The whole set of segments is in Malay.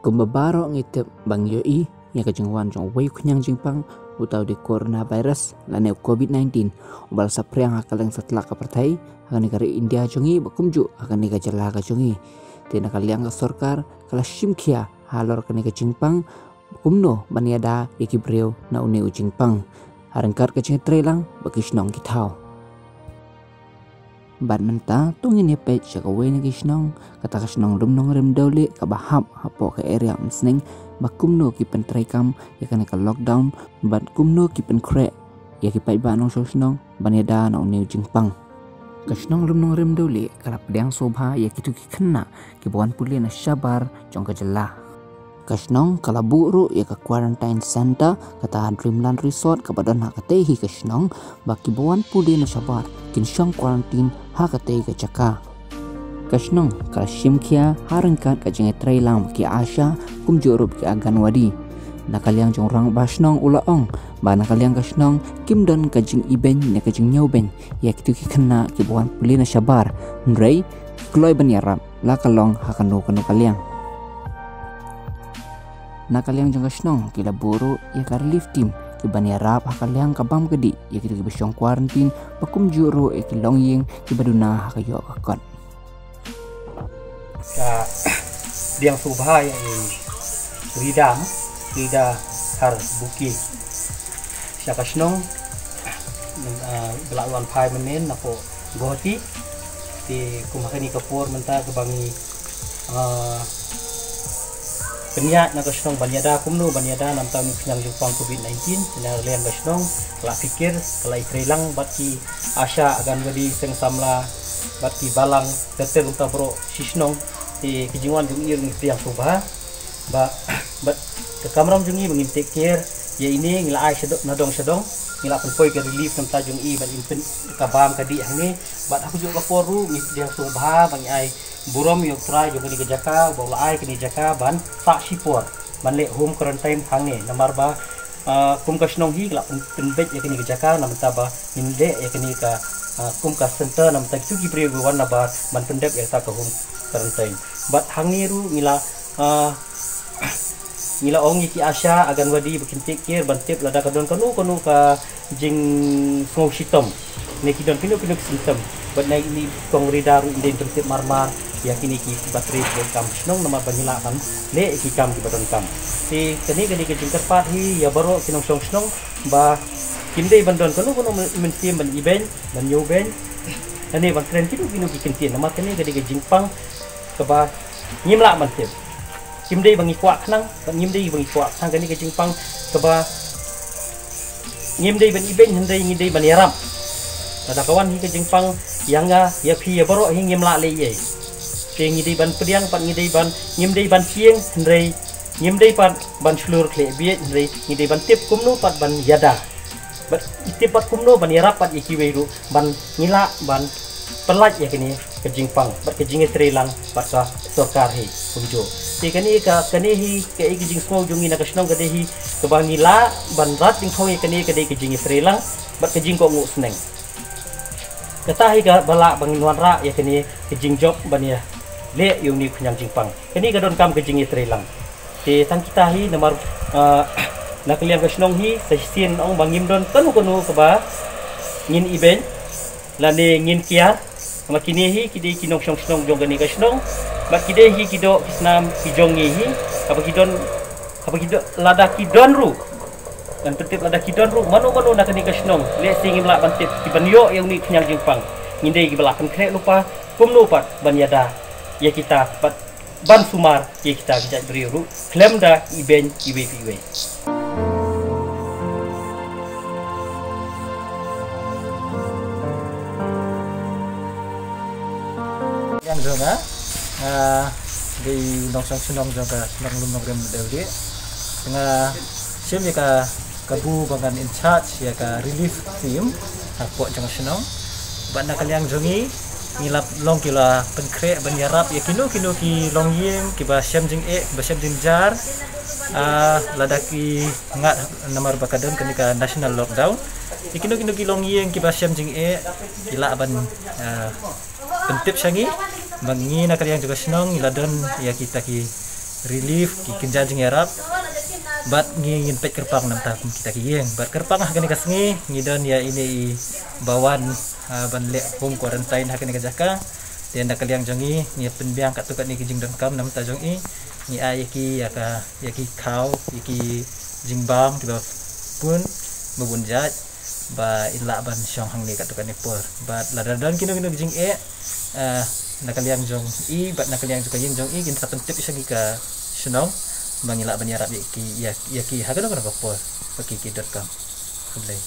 Kumbabaro ngitip bang yoi yang kejengwan jong wei kunyang jingpang utau di coronavirus lane COVID-19 ubal sapriang hakalang setelah kapertai akan negara India jongi bakumju akan negara jalaga jongi tina kaliang ka sorkar kala shimkia halor ka negara jingpang kumno baniada ikibreu na une ujingpang harangkar kecing trelang bakisnong kitau ban menta tungin pe chakawe na kisnong kata kisnong rumnong rem dawli kabahap hapo ka area msning bakumno ki pentrai kam ya kana ka lockdown ban kumno ki pen kre ya ki pai ba nong sosnong baniada na une jingpang kisnong rumnong rem dawli kala pedang sobha ya kitu ki kena ki buan puli na sabar jong ka jela Kasnong kala buru ya ke quarantine center kata Dreamland Resort kepada nak katehi kasnong baki bawan pudi na sabar kinsyong quarantine ha katehi ke caka kasnong kala shimkia harangkat ka jengai trailang baki Asya kumjurup ki agan wadi nakaliang jong rang basnong ulaong ba nakaliang kasnong kimdon ka jing iben ne ka jing nyauben ya kitu ki kena ki bawan puli na sabar ndrei kloy ban yarap la kalong ha kanu kaliang nakaliang jang kasnong kila buru ya ka relief team ki baniarap hakaliang kabam gedi ya kita ki besyong quarantine pakum juro e ki longying ki baduna hakayo kakot ka diang subha ya rida har buki sya kasnong belawan pai menen nako goti ti kumakani kapur menta kebangi Peniat na kasnong banyada kumno banyada namtam kenyang jupang COVID-19 na liang kasnong la fikir kala ikrelang bati Asya agan wadi seng samla bati balang tetel unta bro sisnong di kejingan jungi ng tiang subha ba bat ke kamram jungi mengin take care ya ini ngila ai nadong sedong ngila poi ke relief nam tajung i ban infin kabam kadi hangi bat aku juga poru ngit tiang subha bang ai burom yung try yung kini kejaka bawa ai kini jaka ban tak sipor ban le home quarantine hange namar ba kum kasnong hi la penbet ya kini kejaka nam taba inde ya kini ka kum ka center nam tak sugi pre wan na ba ban pendep ya ta ka home quarantine bat hange ru ngila ong iki Asya agan wadi bikin tikir ban tip lada kadon kanu ka jing snow sitom ne kidon pino sitom bat na ini kong ridaru inde tip marmar ya kini ki bateri kam snong nama banila kan le ki kam ki baton kam ti kani ke jingterpat hi ya baro kinong song snong ba kinde bandon kono mentim ban iben ban yoben ani ban tren kidu kinu bikin tin nama kani ke jingpang ke ba nyimla mantip kimde bangi kwak nang ban nyimde bangi kwak sang kani ke jingpang ke ba nyimde ban iben nginde ban yaram ada kawan hi ke jingpang yang ya pi ya baro hi nyimla le ye ngidei ban pediang pan ngidei ban ngimdei ban sieng hendrei ngimdei pan ban slur kle biet hendrei ngidei ban tip kumno pat ban yada bat tip pat kumno ban yarap pat ikiweru ban ngila ban pelat ya kini ke jingpang bat ke jinge trelang pat ka sorkar hi kumjo ti kani hi ke iki jing small jungi na kasnong kade hi ke ban ngila ban rat ding khong kani kade ke jinge trelang bat ke jing ko ngu sneng kata hi ka bala banginuan ra ya kini ke jing job ban ya le yung ni kunyang jingpang kani gadon kam ke jingi trelang ti tang kita hi namar nakaliang kasnong hi sa sin ong bangim don kanu ke ba ngin iben lani ngin kia makini hi kidi kinong snong jong gani kasnong ba kide hi kido kisnam kijongi hi apa kidon lada kidon ru dan tetep lada kidon ru mano nakani kasnong le singim la bantip kibanyo yung ni kunyang jingpang ngindei gibalakan kre lupa kumno pat banyada ya kita ban sumar ya kita bisa beriru klaim da iben iwe yang juga di nongsong sunong juga sunong lumong rem dewde tengah sim ya kabu bangan in charge ya ka relief team apok jang sunong banda kaliang jongi ngilap long kila penkre banyarap ya kino ki long yem ki ba syam jing jar ladaki ngat namar bakadon kenika national lockdown ikino ki long yem ki ba syam jing kila ban pentip sangi bangi nak yang juga senang iladon ya kita ki relief ki kinja jing yarap bat ngin pet kerpang nam ta kita kiyeng bat kerpang hakani kasngi ngidon ya ini bawan ban le home quarantine hakani kajaka dan dak liang jongi ni penbiang kat tukat ni kijing don kam nam ta jongi ni ayaki yaki kau yaki jingbam tiba pun mebunjat ba ila ban syong hang ni kat tukat ni por bat ladadan kino jing nakaliang jong i bat nakaliang juga jing jong i kin satu tip isagi ka sunong mangila ban yarap yaki hagan ko na por pakiki.com kulay.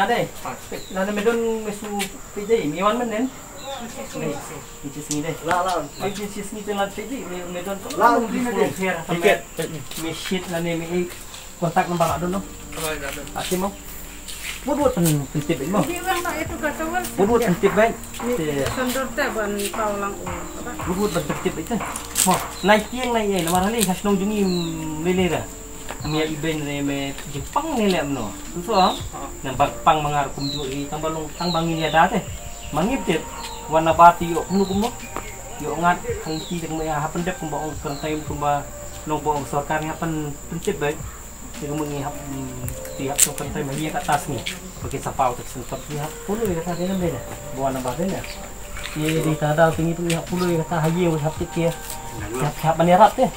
Nade, nade medon mesu pijai, miwan menen. Ini sini deh. Lah. Ini sini telah pijai, medon. Lah, ini dia. Tiket, mesin nade me kontak nomor ada no. Asim mau. Buat tentip ini mau. Itu kata wal. Buat tentip baik. Sendor teh ban paulang Buat tentip itu. Mau naik tiang naik nomor hari kasih jungi lelera. Mia iben me Jepang ni lem no. Itu nampak pang mangar kumju i tambang ini ada teh. Mangip teh warna bati yo kuno. Yo ngat hang ti dek me hapen dek kumba ong kertai kumba nombong sarkar hapen pencet baik. Dia mengihap tiap tu kertai me kat atas ni. Pakai sapau tek sempat ni puluh kata dia beda. Buat nambah beda. Ye di tada tinggi tu ihap puluh kata haji hap tik ya. Hap menyerap teh.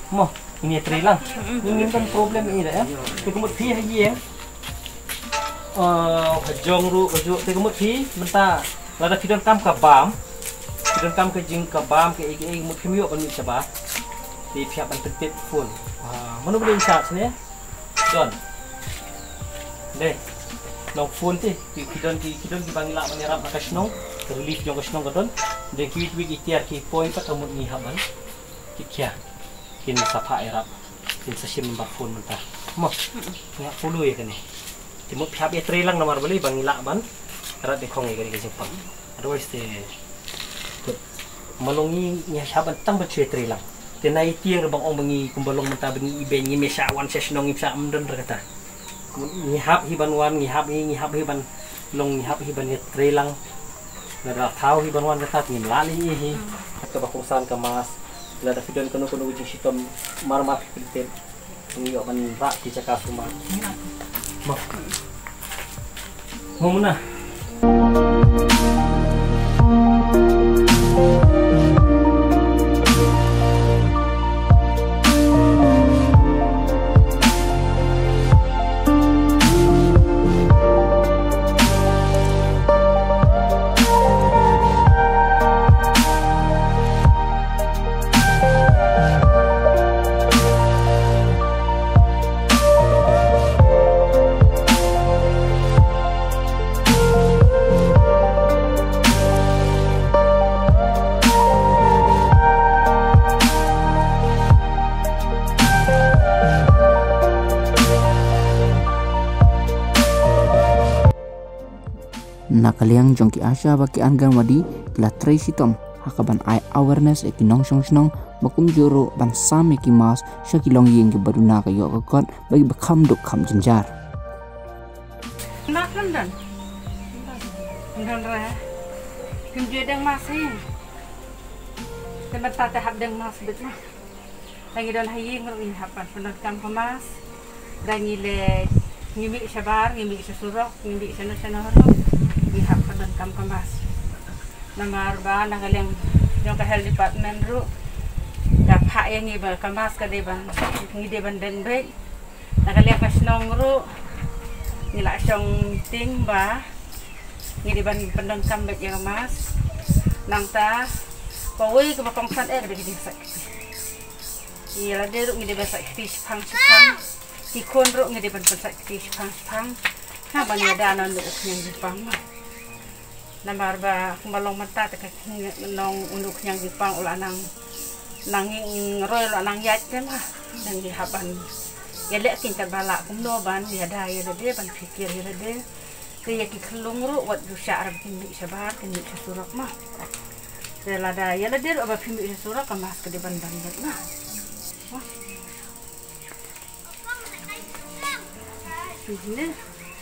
Moh ini trilang. Ini kan problem ini dah ya. Kemudian pi haji ya. Hajong ru hajong kemudian pi menta lada kidon kam ka bam. Kidon kam ke jing ka bam ke igi mut kemiyo kan mit sabah. Di pihak ban tetep full. Mana boleh isap sini ya. Don. Deh. Long phone teh kidon di bangila menyerap kasnong. Relief jong kasnong kadon. Dan kiwit wig itiar ki point pat amut ni haban. Kikia. Kini sapa erap kin sasim number phone mentah mo nggak puluh ya kan ni timut pihak bateri lang nomor beli bangila ban erat di kong ya gari Jepang otherwise te malongi nya saban tang bateri lang tenai tiang bang ong bangi kumbalong mentah bangi ibe ngi mesawan sesnong ipsa amdon kata ngihap hiban wan ngihap hiban long ngihap hiban bateri lang nada tahu hiban wan kata ngin lali hi kata bakusan kemas ada video kono ujung sitom marmar pinten ngiyo man rak di cakap rumah mau mana nakaliang jongki asya baki anggan wadi telah tray sitom hakaban ai awareness eki nong snong bakum joro ban sam eki mas syakilong yeng ke baduna kayo kakot bagi bekam duk kam jenjar nak dan re kim je dang mas hin kan ta ta hab dang mas bet lah lagi don hayi ngi hapan penat kam kemas rangi le ngimi sabar ngimi susurok ngimi sana ihap dan kam kemas nomor ba nakaliang yung ka health department ru dapat yang iba kemas ka deban ngi deban den break Nakaliang kasnong ro nila siyang ting ba ngiriban pendang kambet yang mas nang ta pawi ke bakong san dari di sakti iya dia ro ngiriban sakti pang ikon ro ngiriban sakti pang ha banya danon lu yang Jepang nambar ba kumalong mata te nong unuk yang Jepang ulanang nanging roy ulanang yat kan ha dan dihaban ya lek kin terbala kumno ban ya daya de ban pikir ya de kaya ki kelung ru wat du syarab kimi sabar kimi surak mah de la daya la de aba kimi surak kamas ke ban ban nah ini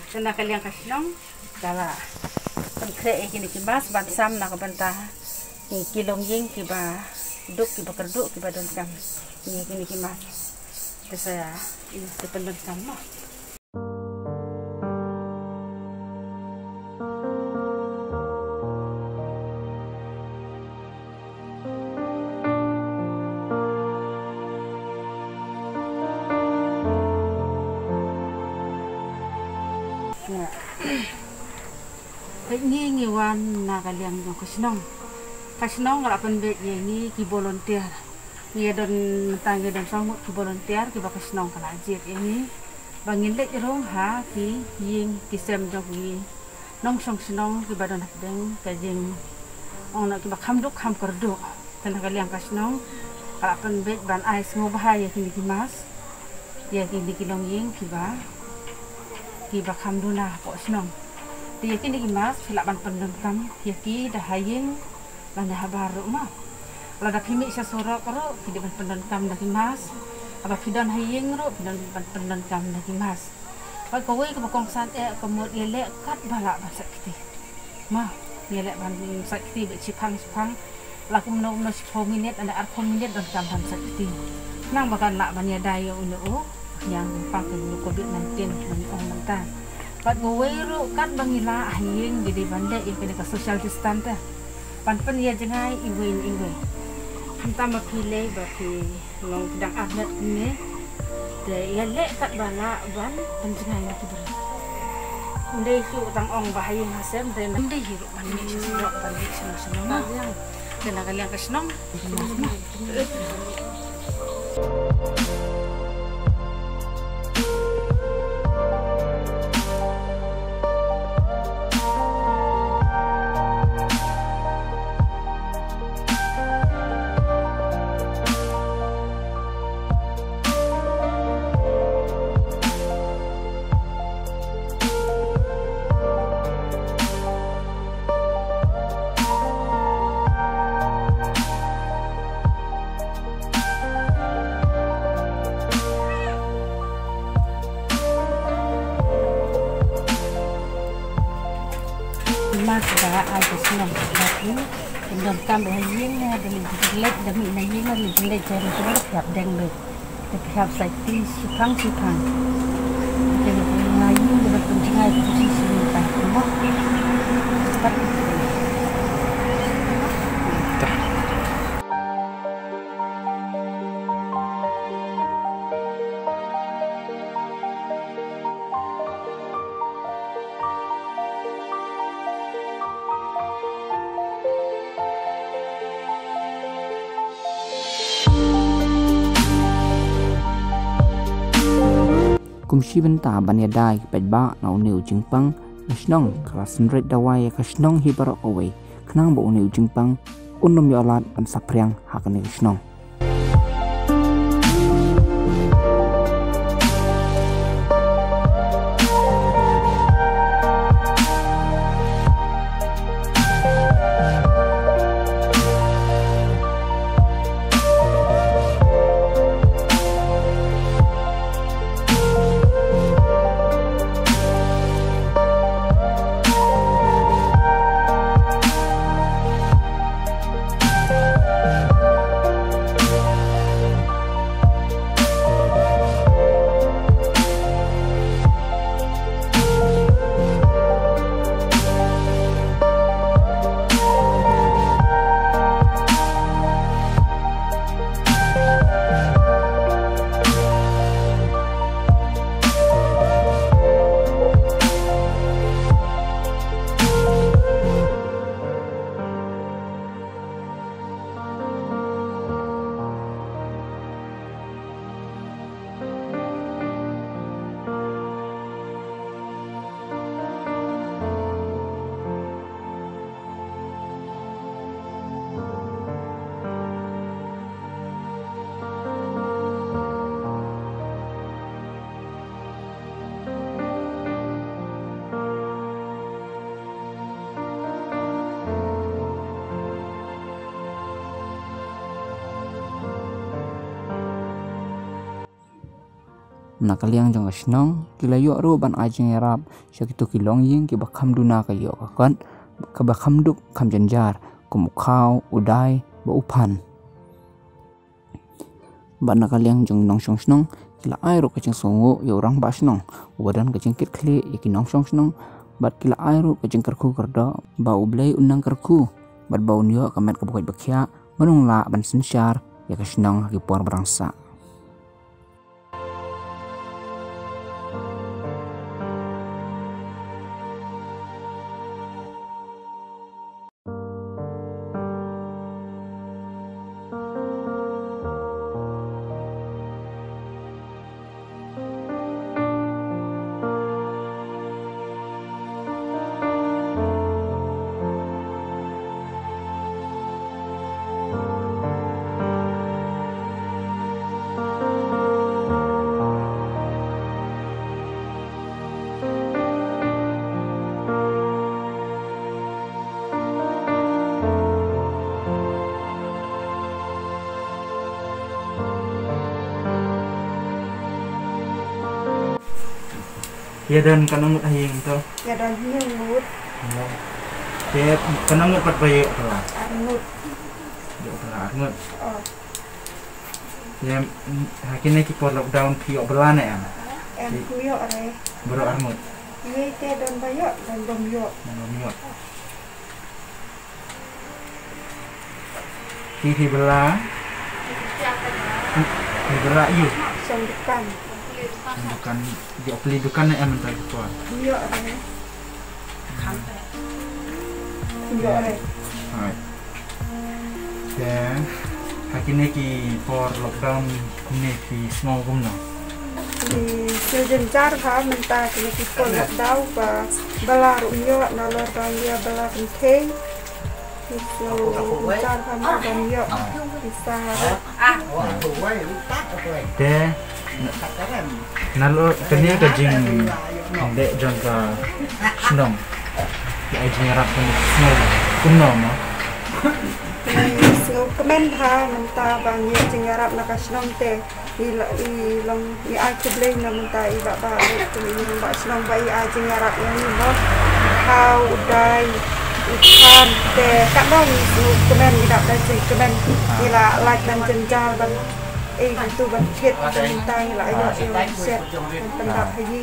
kena kalian kasnong kala pengkre kini kibas ban sam nak bantah ni kilong ying kiba duk kiba kerduk kiba don kam ini kini kimas saya ini dependen sama. Ini ngiwan nakaliang yung kasnong ngarapan bet ini ki volunteer. Ia don tangga dan sangut ki volunteer ki bakas nong kalajit ini bangin lek rong ha ki ying ki sem jog yi nong song senong ki badan deng kajing ong nak ki bakam duk ham kerduk tan kaliang kasnong kalapan bet ban ais ngo bahaya ki mas ya ki long ying ki bakam duna po senong dia ki mas silak ban pendem kam ya ki dah haying lan dah baru mah lada pimik sa sorok ro tidak pendan kam dari mas apa pidan haying ro pidan pendan kam dari mas pai kowe ke bakong san kemud yelek kat balak basak kiti mah yelek ban sakti be cipang laku no 10 minit ada 10 minit dan kam ban sakti nang bakan nak ban yadaya unu yang pakai COVID-19 ni orang mentah pat kowe ro kat bangila haying jadi bandek yang ke social distance pan ya jengai iwe kita mapilay baki long dang agnet ni de yale kat bala ban penjengai na kiber ndai su tang ong bahaya hasem de ndai hiru ban ni sirok ban ni senang na yang kena kalian kesnong mas ba ai ko senang lagi ndam kam ba ying na de lek de mi na ying na lek jare so siap deng le de siap sakti sipang de na ying de penjengai posisi ta mo kumshi benta banya dai pedba na uneu jingpang nasnong kalasin red dawai kasnong hibarok away kenang bo uneu jingpang unum yolat an sapriang hakane kasnong nakaliang jong asnong kila yo ro ban ajeng erap syakito kilong ying ki bakham duna ka yo kan ka bakham duk kham janjar kumukhaw udai ba upan ban nakaliang jong nong shong snong kila ai ro kaching songo yo rang ba snong wadan kaching kit khle iki nong shong snong bat kila ai ro kaching karku kerda ba ublai unang karku bat ba unyo kamet ka bukai bakhya manung la ban sinsyar ya kasnong ki por berangsa. Ya dan kanangut ahing to. Ya dan ngut Ya kanangut pat bayo to. arngut. Yo arngut. Oh, Ya hakine ki por lockdown pi oblane ya. em kuyo are. Bro arngut. Ye te don bayo dan dom yo. Namanya. Ki bela. Ki bela yu. Song depan. Bukan dia beli dukan ya mental tua. Yo are. Yo are. Hai. Dan hakine ki por lockdown ni ki small gumna. Di sejen jar ha menta kini kita nak dau ba belar yo nalor bang dia belar kenteng. Itu jar ha bang yo bisa De nalo kenia ka jing de jangka snong. Ya jing rap ni small gumna ma. so kemen ha menta bang yo jingarap nak asnong te ilong i ai kublay na menta i ba itu ilong ba asnong ba i ai jingarap yang ni mo how dai ikan te kadang so kemen tidak ada jing kemen ila like dan jenjal ban itu ban kit dan menta ila ayo set pendak haji.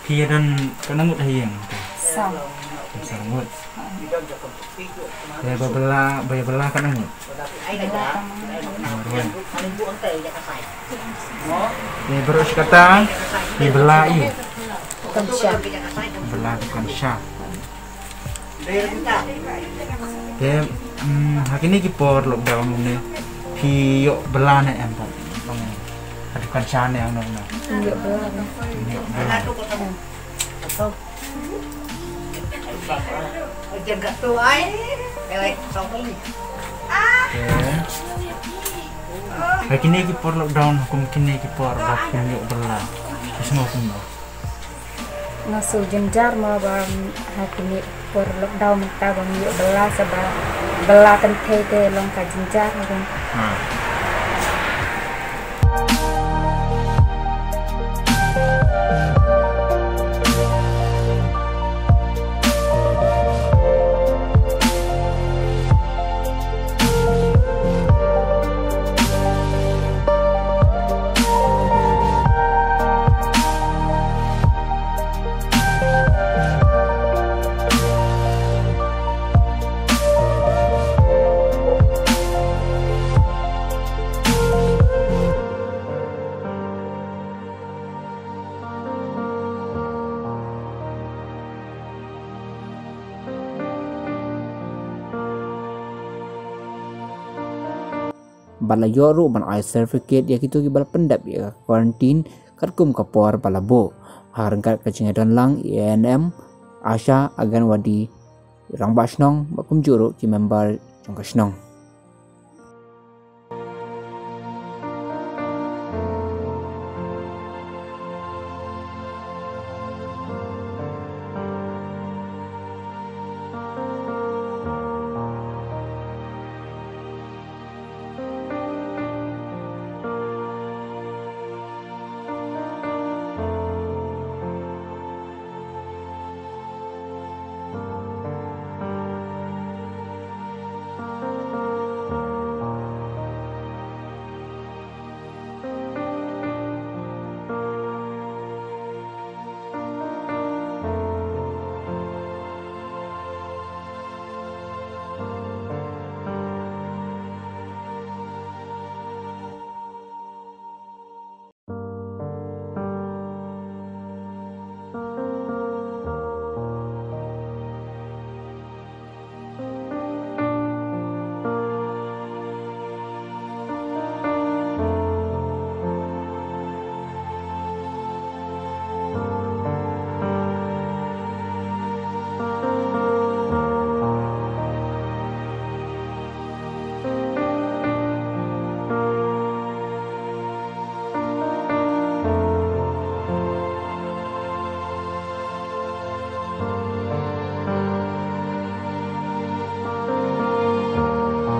Kia dan kanangut ahing. Sam. Sangut. Ya bela kanangut. Ya baru kata di bela yu. Bela bukan syah. Ya hakini ki por lockdown ni pi yo bela na em tak. Adukan syah ni ang nong. Yo belar. Jaga tu ai. Elek sokong. Hai kini ki por lockdown hukum kini ki por bakum yuk bela. Semua hukum no. Nasu jenjar ma bang hakini por lockdown ta bang yo bela saba bela kan te long ka jenjar bang. bala yoro ban ai certificate ya kitu ki bala pendap ya quarantine kat kum kapor balabo harengkat kejingadon lang ENM Asha agan wadi rang basnong bakum juru ki member jong kasnong